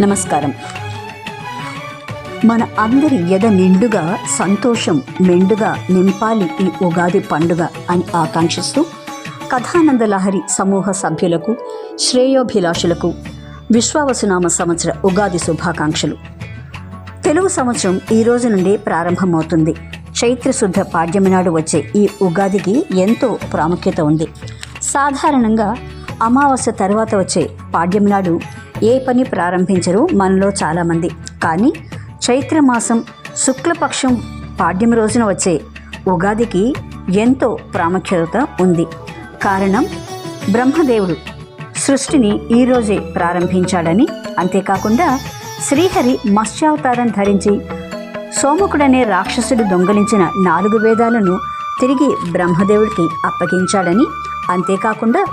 నమస్కారం. మన అందరి ఎద నిండుగా సంతోషం మెండుగా నింపాలి ఈ ఉగాది పండుగ అని ఆకాంక్షిస్తూ కథానంద లహరి సమూహ సభ్యులకు, శ్రేయోభిలాషులకు విశ్వావసునామ సంవత్సర ఉగాది శుభాకాంక్షలు. తెలుగు సంవత్సరం ఈ రోజు నుండి ప్రారంభమవుతుంది. చైత్రశుద్ధ పాడ్యమి నాడు వచ్చే ఈ ఉగాదికి ఎంతో ప్రాముఖ్యత ఉంది. సాధారణంగా అమావాస్య తర్వాత వచ్చే పాడ్యమి నాడు ఏ పని ప్రారంభించరు మనలో చాలామంది. కానీ చైత్రమాసం శుక్లపక్షం పాడ్యమి రోజున వచ్చే ఉగాదికి ఎంతో ప్రాముఖ్యత ఉంది. కారణం, బ్రహ్మదేవుడు సృష్టిని ఈరోజే ప్రారంభించాడని, అంతేకాకుండా శ్రీహరి మత్స్యావతారం ధరించి సోమకుడనే రాక్షసుడు దొంగలించిన 4 వేదాలను తిరిగి బ్రహ్మదేవుడికి అప్పగించాడని, అంతేకాకుండా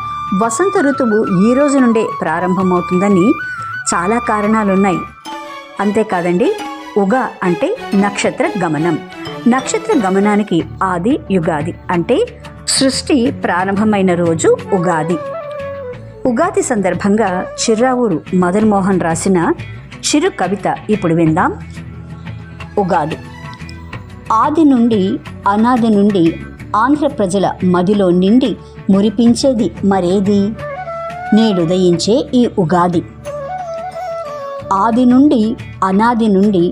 వసంత ఋతువు ఈ రోజు నుండే ప్రారంభమవుతుందని చాలా కారణాలున్నాయి. అంతేకాదండి, ఉగా అంటే నక్షత్ర గమనం. నక్షత్ర గమనానికి ఆది యుగాది అంటే సృష్టి ప్రారంభమైన రోజు ఉగాది. ఉగాది సందర్భంగా చిర్రావూరు మదన్ మోహన్ రాసిన చిరు కవిత ఇప్పుడు విందాం. ఉగాది. ఆది నుండి అనాది నుండి ఆంధ్ర ప్రజల మదిలో నిండి మురిపించేది మరేది, నేడుదయించే ఈ ఉగాది. ఆది నుండి అనాది నుండి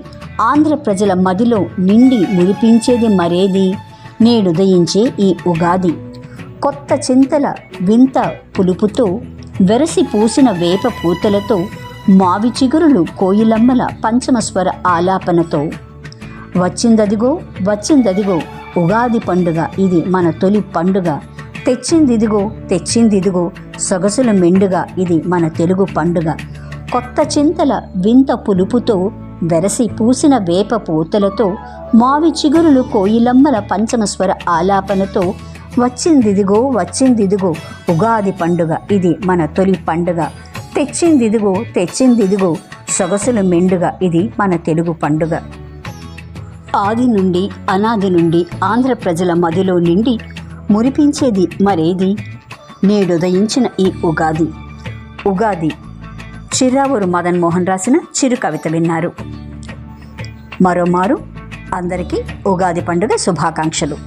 ఆంధ్ర ప్రజల మదిలో నిండి మురిపించేది మరేది, నేడుదయించే ఈ ఉగాది. కొత్త చింతల వింత పులుపుతో, వెరసి పూసిన వేప పూతలతో, మావి చిగురులు కోయిలమ్మల పంచమస్వర ఆలాపనతో, వచ్చిందదిగో వచ్చిందదిగో ఉగాది పండుగ, ఇది మన తొలి పండుగ. తెచ్చిందిదిగో తెచ్చిందిదిగో సొగసుల మెండుగా, ఇది మన తెలుగు పండుగ. కొత్త చింతల వింత పులుపుతో, వెరసి పూసిన వేప పూతలతో, మావి చిగురులు కోయిలమ్మల పంచమస్వర ఆలాపనతో, వచ్చిందిదిగో వచ్చిందిదిగో ఉగాది పండుగ, ఇది మన తొలి పండుగ. తెచ్చిందిదిగో తెచ్చిందిదిగో సొగసుల మెండుగా, ఇది మన తెలుగు పండుగ. ఆది నుండి అనాది నుండి ఆంధ్ర ప్రజల మదిలో నిండి మురిపించేది మరేది, నేడుదయించిన ఈ ఉగాది. ఉగాది చిర్రావూరు మదన్ మోహన్ రాసిన చిరు కవిత విన్నారు. మరోమారు అందరికీ ఉగాది పండుగ శుభాకాంక్షలు.